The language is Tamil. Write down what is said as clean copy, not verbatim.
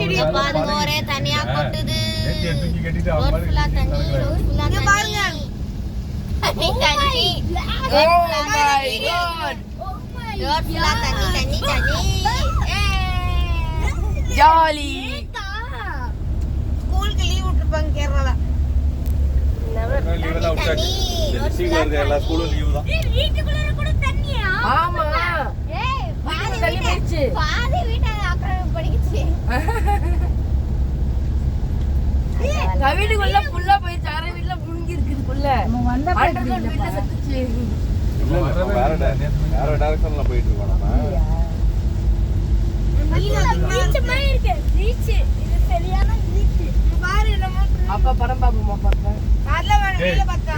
பாருங்க ஒரே தனியா கொட்டுது. ரோட்ல தண்ணி, ரோட்ல பாருங்க. தண்ணி தண்ணி. Oh my god. ரோட்ல தண்ணி தண்ணி தண்ணி. ஜாலி. ஸ்கூலுக்கு லீவ் விட்டுருப்பாங்க கேரளால. லீவ் எல்லாம் விட்டாச்சு. சீக்கிரம் எல்லா ஸ்கூலும் லீவ் தான். வீட்டுக்குள்ள கூட தண்ணியா? ஆமா. ஏய் பாதி தண்ணி போச்சு. பாதி வீட்டை ஆக்கிரமிப்பு பண்ணிடுச்சு. கவிடுக்குள்ள ஃபுல்லா போய் சார வீட்ல முங்கி இருக்குதுக்குள்ள. நம்ம வந்த பக்கத்துல வீட்ல செத்துச்சு. வேற டைரக்ஷன்ல போயிட்டு இருக்கோம் நம்ம. பீச் மாதிரி இருக்கு. பீச் இது சரியான பீச். பாரு நம்ம அப்ப படம் பாப்போமா பாப்போம். கார்ல வாங்க வீட்ல பார்த்தா.